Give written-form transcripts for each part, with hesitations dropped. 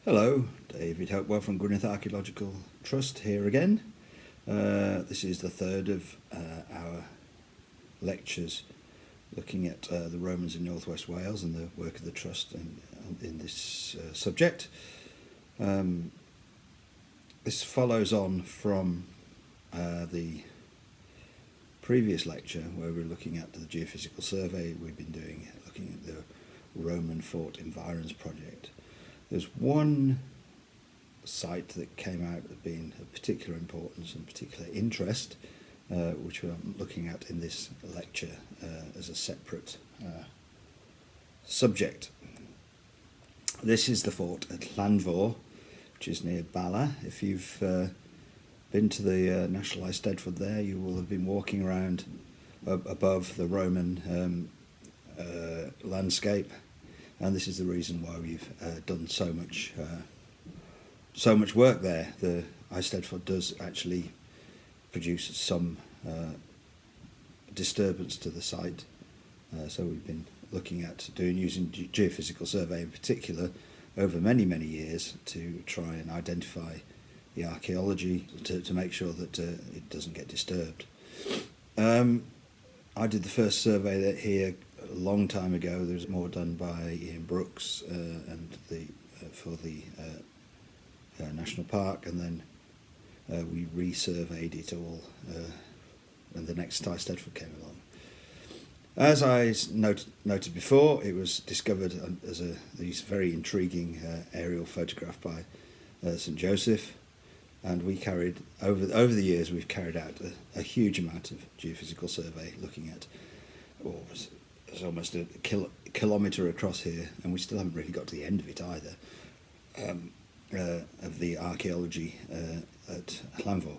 Hello, David Hopewell from Gwynedd Archaeological Trust here again. This is the third of our lectures looking at the Romans in Northwest Wales and the work of the Trust in this subject. This follows on from the previous lecture where we were looking at the geophysical survey we've been doing, looking at the Roman Forts Environs Project. There's one site that came out as being of particular importance and particular interest, which we're looking at in this lecture as a separate subject. This is the fort at Llanfor, which is near Bala. If you've been to the National Eisteddfod there, you will have been walking around above the Roman landscape. And this is the reason why we've done so much work there. The Eisteddfod does actually produce some disturbance to the site, so we've been looking at using geophysical survey in particular over many years to try and identify the archaeology to make sure that it doesn't get disturbed. I did the first survey here a long time ago. There was more done by Ian Brooks and for the National Park, and then we resurveyed it all when the next Eisteddfod came along. As I noted before, it was discovered as these very intriguing aerial photograph by St Joseph, and we carried over the years we've carried out a huge amount of geophysical survey looking at it's almost a kilometre across here, and we still haven't really got to the end of it either, of the archaeology at Llanfor.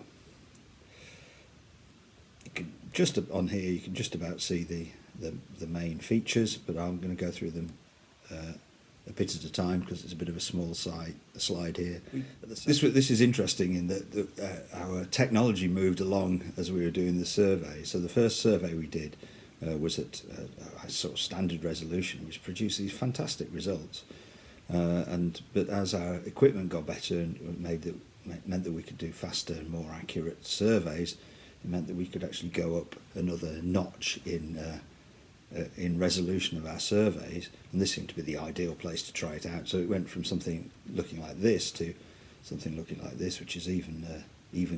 On here you can just about see the main features, but I'm going to go through them a bit at a time because it's a bit of a small slide here. This is interesting in that our technology moved along as we were doing the survey. So the first survey we did was at a sort of standard resolution, which produced these fantastic results. But as our equipment got better and meant that we could do faster and more accurate surveys, it meant that we could actually go up another notch in resolution of our surveys, and this seemed to be the ideal place to try it out. So it went from something looking like this to something looking like this, which is even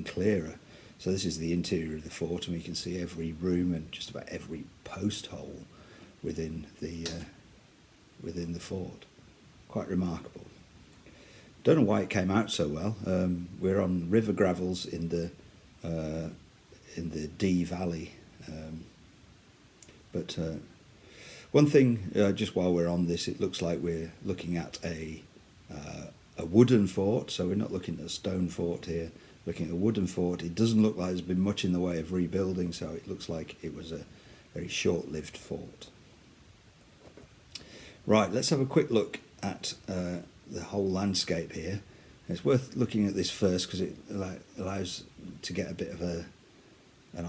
clearer. So this is the interior of the fort, and we can see every room and just about every post hole within the fort. Quite remarkable. Don't know why it came out so well. We're on river gravels in the Dee Valley, but one thing, just while we're on this, it looks like we're looking at a wooden fort. So we're not looking at a stone fort here. Looking at a wooden fort, it doesn't look like there's been much in the way of rebuilding, so it looks like it was a very short-lived fort. Right, let's have a quick look at the whole landscape here. It's worth looking at this first because it allows to get a bit of an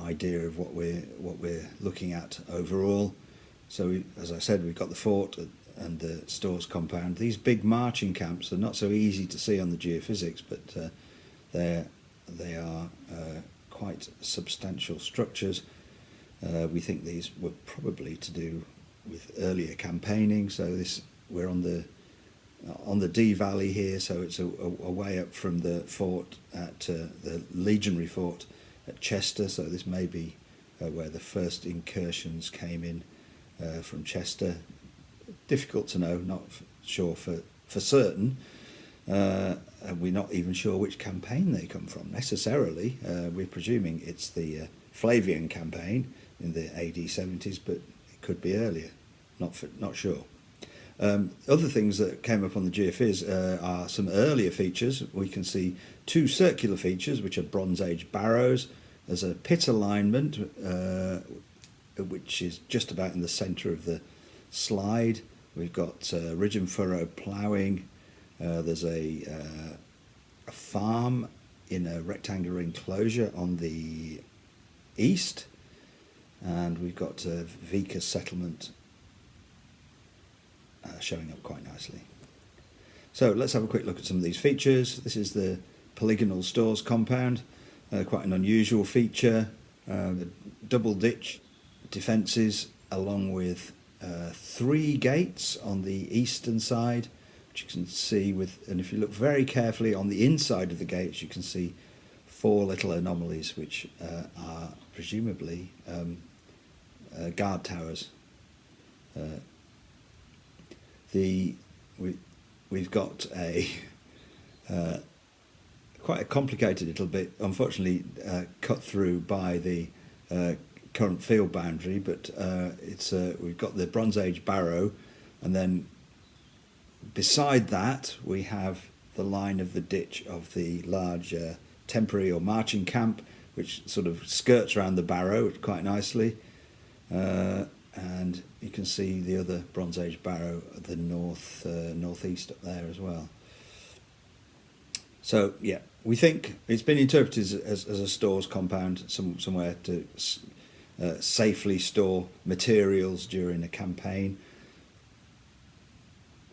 idea of what we're looking at overall. So, as I said, we've got the fort and the stores compound. These big marching camps are not so easy to see on the geophysics, but they are quite substantial structures. We think these were probably to do with earlier campaigning. So we're on the Dee Valley here, so it's a way up from the fort at the legionary fort at Chester. So this may be where the first incursions came in from Chester. Difficult to know, not sure for certain. And we're not even sure which campaign they come from necessarily. We're presuming it's the Flavian campaign in the AD 70s, but it could be earlier. Not sure. Other things that came up on the geophys are some earlier features. We can see two circular features, which are Bronze Age barrows. There's a pit alignment, which is just about in the centre of the slide. We've got ridge and furrow ploughing. There's a farm in a rectangular enclosure on the east, and we've got a Viking Settlement showing up quite nicely. So let's have a quick look at some of these features. This is the Polygonal Stores compound, quite an unusual feature. The double ditch defences along with 3 gates on the eastern side, which you can see and if you look very carefully on the inside of the gates, you can see 4 little anomalies which are presumably guard towers. We've got quite a complicated little bit, unfortunately cut through by the current field boundary, but we've got the Bronze Age barrow, and then beside that we have the line of the ditch of the large temporary or marching camp, which sort of skirts around the barrow quite nicely. And you can see the other Bronze Age barrow at the northeast up there as well. So yeah, we think it's been interpreted as a stores compound, somewhere to safely store materials during a campaign.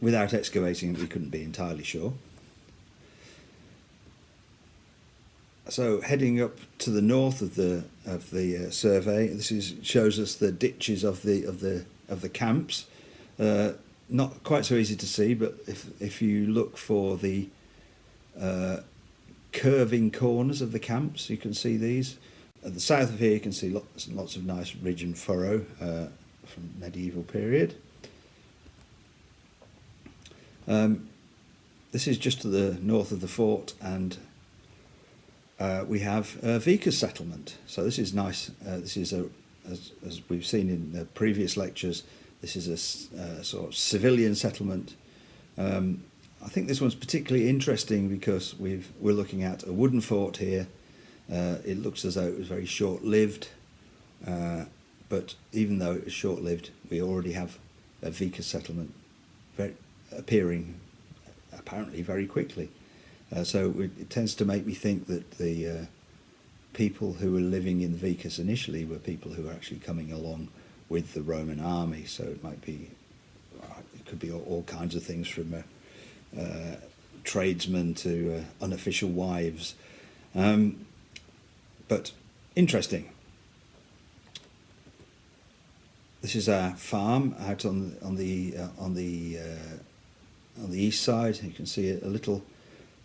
Without excavating, we couldn't be entirely sure. So heading up to the north of the survey, this shows us the ditches of the camps. Not quite so easy to see, but if you look for the curving corners of the camps, you can see these. At the south of here, you can see lots of nice ridge and furrow from medieval period. This is just to the north of the fort, and we have Viking Settlement. So this is nice. This is as we've seen in the previous lectures, this is a sort of civilian settlement. I think this one's particularly interesting because we're looking at a wooden fort here. It looks as though it was very short-lived, but even though it was short-lived, we already have a Viking settlement appearing apparently very quickly. So it tends to make me think that the people who were living in Vicus initially were people who were actually coming along with the Roman army. So it could be all kinds of things, from tradesmen to unofficial wives. But interesting. This is our farm out on the east side. You can see a little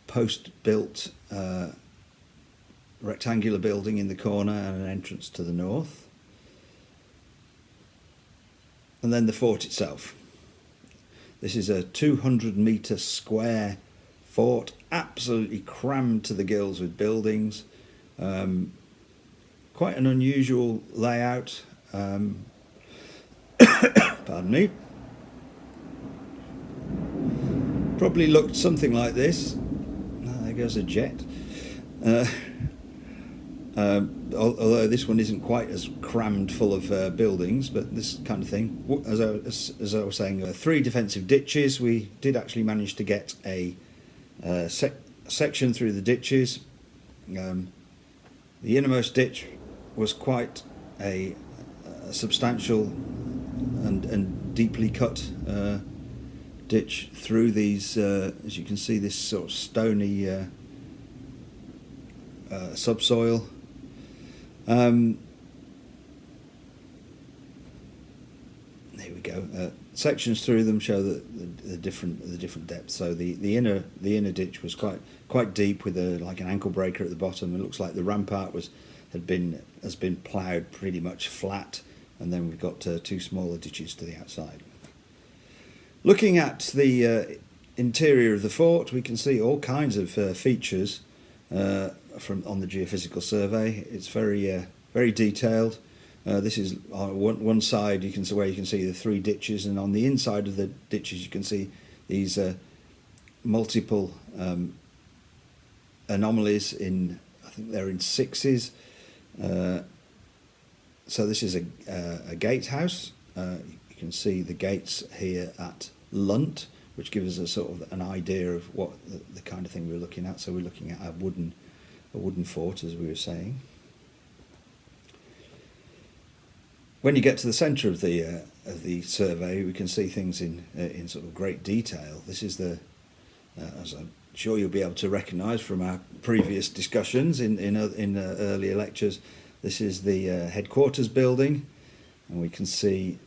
post-built rectangular building in the corner and an entrance to the north. And then the fort itself. This is a 200-metre square fort, absolutely crammed to the gills with buildings. Quite an unusual layout. Pardon me. Probably looked something like this. There goes a jet. Although this one isn't quite as crammed full of buildings, but this kind of thing. As I was saying, 3 defensive ditches. We did actually manage to get a section through the ditches. The innermost ditch was quite a substantial and deeply cut ditch through these, as you can see, this sort of stony subsoil. There we go. Sections through them show the different depths. So the inner ditch was quite deep with like an ankle breaker at the bottom. It looks like the rampart has been ploughed pretty much flat, and then we've got 2 smaller ditches to the outside. Looking at the interior of the fort, we can see all kinds of features from on the geophysical survey. It's very detailed. This is on one side where you can see the 3 ditches, and on the inside of the ditches you can see these multiple anomalies I think they're in 6s. So this is a gatehouse. You can see the gates here at Lunt, which gives us a sort of an idea of what the kind of thing we're looking at. So we're looking at a wooden fort, as we were saying. When you get to the centre of the survey, we can see things in sort of great detail. This is the as I'm sure you'll be able to recognise from our previous discussions in earlier lectures, this is the headquarters building, and we can see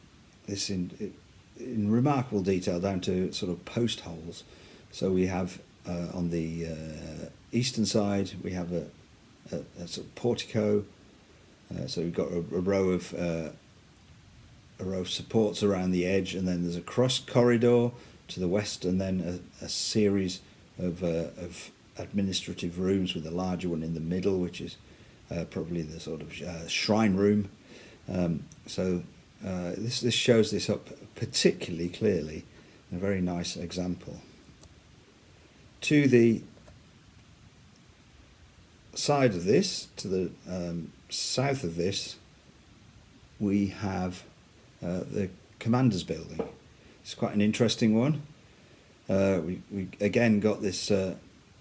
this in remarkable detail down to sort of post holes. So we have on the eastern side we have a sort of portico. So we've got a row of supports around the edge, and then there's a cross corridor to the west, and then a series of administrative rooms with a larger one in the middle, which is probably the sort of shrine room. This shows this up particularly clearly, a very nice example. To the side of this, to the south of this, we have the commander's building. It's quite an interesting one. We again got this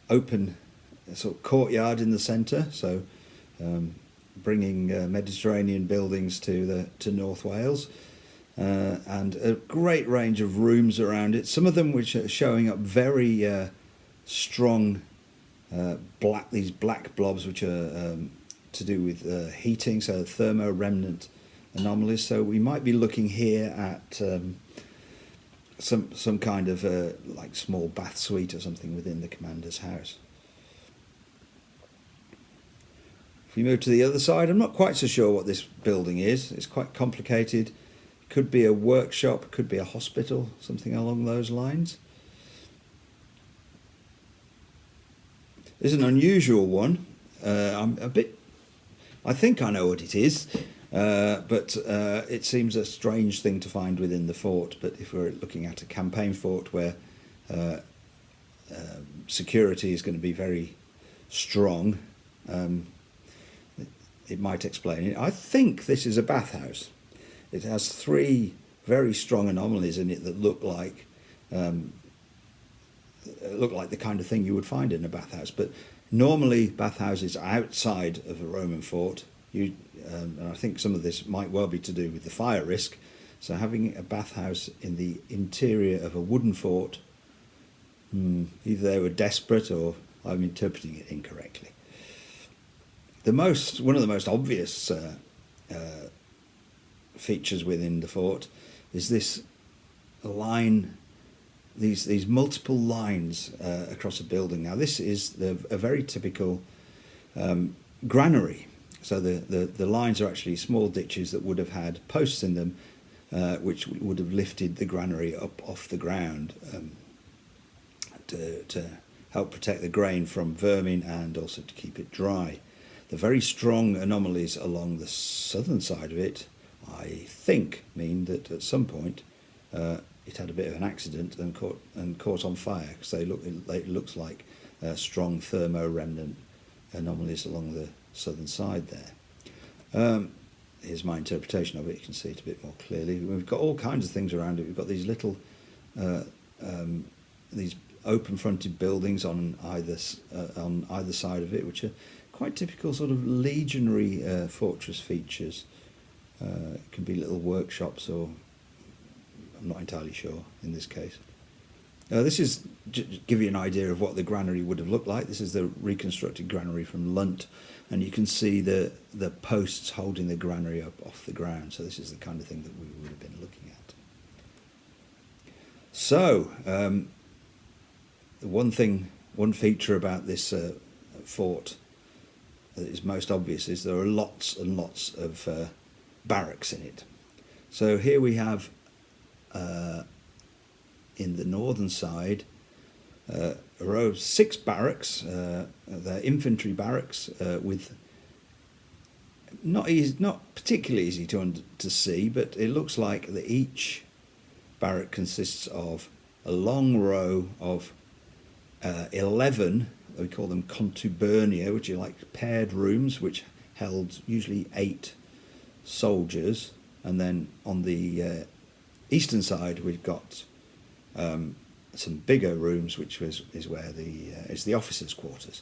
open sort of courtyard in the centre, so bringing Mediterranean buildings to North Wales, and a great range of rooms around it. Some of them which are showing up very strong these black blobs, which are to do with heating, so thermo-remnant anomalies. So we might be looking here at some kind of like small bath suite or something within the commander's house. If we move to the other side, I'm not quite so sure what this building is. It's quite complicated. It could be a workshop, could be a hospital, something along those lines. This is an unusual one. I think I know what it is, but it seems a strange thing to find within the fort. But if we're looking at a campaign fort where security is going to be very strong, it might explain it. I think this is a bathhouse. It has three very strong anomalies in it that look like the kind of thing you would find in a bathhouse. But normally bathhouses are outside of a Roman fort. And I think some of this might well be to do with the fire risk. So having a bathhouse in the interior of a wooden fort, either they were desperate or I'm interpreting it incorrectly. One of the most obvious features within the fort is this line, these multiple lines across a building. Now this is a very typical granary. So the lines are actually small ditches that would have had posts in them, which would have lifted the granary up off the ground to help protect the grain from vermin and also to keep it dry. The very strong anomalies along the southern side of it, I think, mean that at some point it had a bit of an accident and caught on fire, because it looks like strong thermo-remnant anomalies along the southern side there. Here's my interpretation of it. You can see it a bit more clearly. We've got all kinds of things around it. We've got these little these open-fronted buildings on either side of it, which are quite typical sort of legionary fortress features. It can be little workshops, or I'm not entirely sure in this case. This is to give you an idea of what the granary would have looked like. This is the reconstructed granary from Lunt, and you can see the posts holding the granary up off the ground. So this is the kind of thing that we would have been looking at. So one feature about this fort that is most obvious is there are lots and lots of barracks in it. So here we have in the northern side a row of 6 barracks. They're infantry barracks with not particularly easy to see, but it looks like that each barrack consists of a long row of 11, we call them contubernia, which are like paired rooms which held usually 8 soldiers. And then on the eastern side we've got some bigger rooms, which is where is the officers' quarters.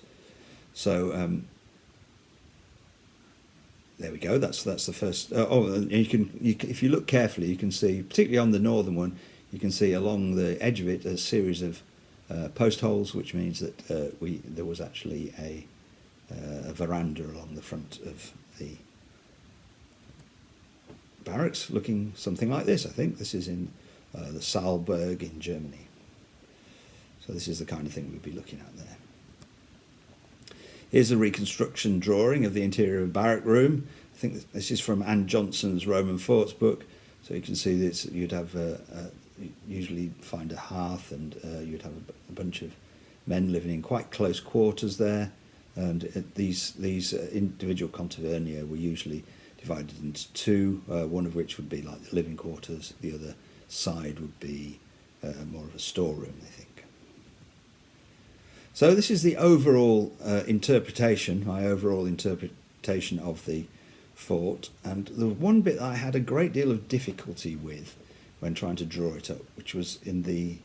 So there we go. That's the first. If you look carefully, you can see, particularly on the northern one, you can see along the edge of it a series of post holes, which means that there was actually a veranda along the front of the barracks, looking something like this. I think this is in the Saalburg in Germany. So this is the kind of thing we'd be looking at there. Here's a reconstruction drawing of the interior of Barrack Room. I think this is from Anne Johnson's Roman Forts book. So you can see this. You'd have usually find a hearth, and you'd have a bunch of men living in quite close quarters there. And these individual contubernia were usually divided into two, one of which would be like the living quarters, the other side would be more of a storeroom, I think. So this is the overall interpretation, my overall interpretation of the fort, and the one bit I had a great deal of difficulty with when trying to draw it up, which was in the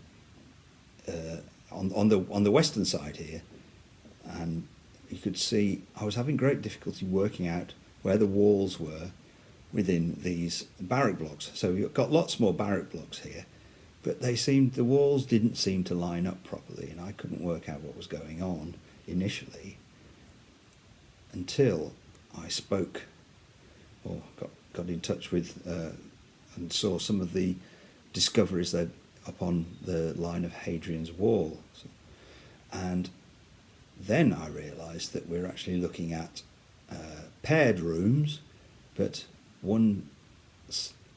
on the western side here, and you could see I was having great difficulty working out where the walls were within these barrack blocks. So you've got lots more barrack blocks here, but the walls didn't seem to line up properly, and I couldn't work out what was going on initially until I spoke or got in touch with and saw some of the discoveries there upon the line of Hadrian's Wall. And then I realised that we're actually looking at paired rooms, but one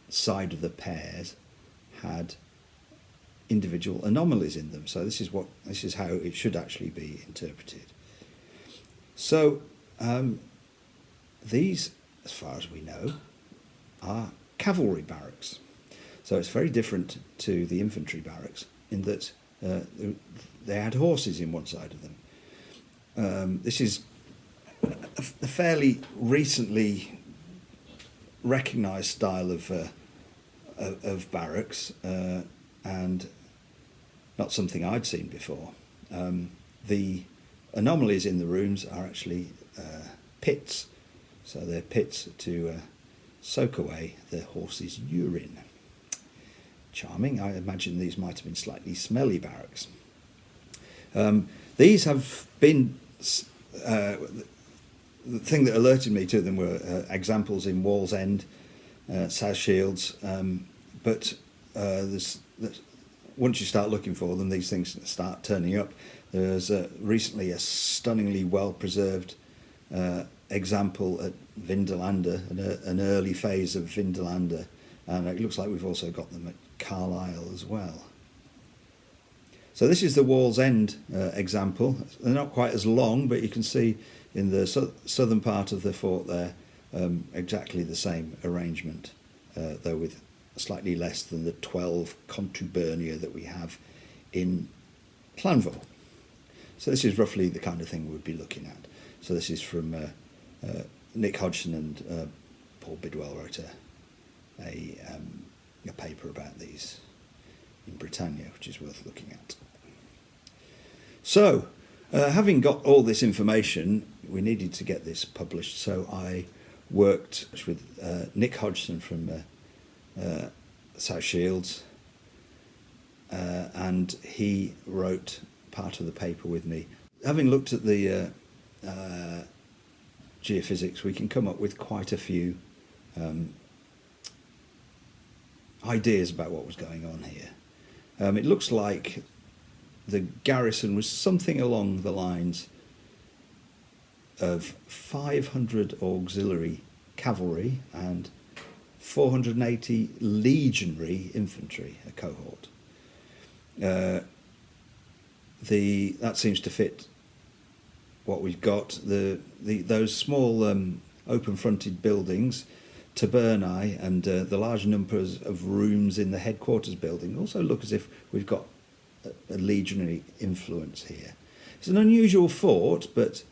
side of the pairs had individual anomalies in them. So this is how it should actually be interpreted. So these, as far as we know, are cavalry barracks. So it's very different to the infantry barracks in that they had horses in one side of them. This is a fairly recently recognised style of barracks, and not something I'd seen before. The anomalies in the rooms are actually pits, so they're pits to soak away the horse's urine. Charming. I imagine these might have been slightly smelly barracks. These have been the thing that alerted me to them were examples in Wall's End, South Shields, but once you start looking for them, these things start turning up. There's recently a stunningly well-preserved example at Vindelander, an early phase of Vindelander, and it looks like we've also got them at Carlisle as well. So this is the Wall's End example. They're not quite as long, but you can see in the southern part of the fort there exactly the same arrangement, though with slightly less than the 12 contubernia that we have in Llanfor. So this is roughly the kind of thing we'd be looking at. So this is from Nick Hodgson and Paul Bidwell wrote a paper about these in Britannia, which is worth looking at. So, having got all this information, we needed to get this published, so I worked with Nick Hodgson from South Shields, and he wrote part of the paper with me. Having looked at the geophysics, we can come up with quite a few ideas about what was going on here. It looks like the garrison was something along the lines of 500 auxiliary cavalry and 480 legionary infantry, a cohort. That seems to fit what we've got. Those small open-fronted buildings, tabernae, and the large numbers of rooms in the headquarters building also look as if we've got a legionary influence here. It's an unusual fort, but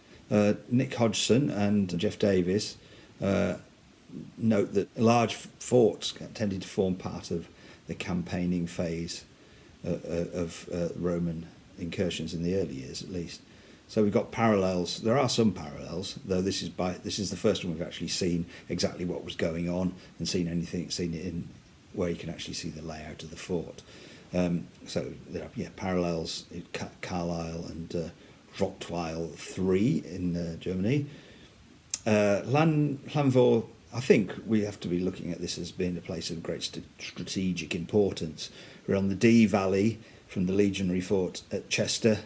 Nick Hodgson and Jeff Davis note that large forts tended to form part of the campaigning phase of Roman incursions in the early years, at least. So we've got parallels. There are some parallels, though this is the first one we've actually seen exactly what was going on and seen it in where you can actually see the layout of the fort. So there are parallels in Carlisle and Rottweil 3 in Germany. Llanfor, I think we have to be looking at this as being a place of great strategic importance. We're on the Dee Valley from the legionary fort at Chester.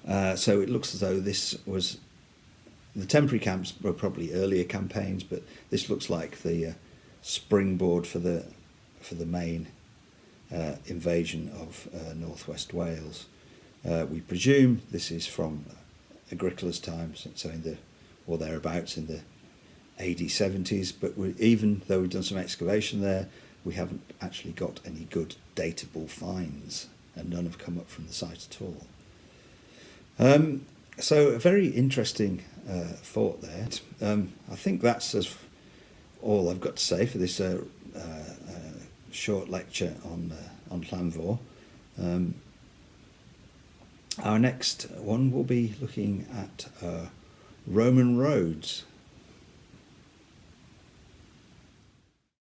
So it looks as though this was, the temporary camps were probably earlier campaigns, but this looks like the springboard for the main invasion of northwest Wales. We presume this is from Agricola's time, so in the, or thereabouts in the AD 70s, but even though we've done some excavation there, we haven't actually got any good datable finds, and none have come up from the site at all. So a very interesting fort there. I think that's all I've got to say for this short lecture on Llanfor. Our next one will be looking at Roman roads.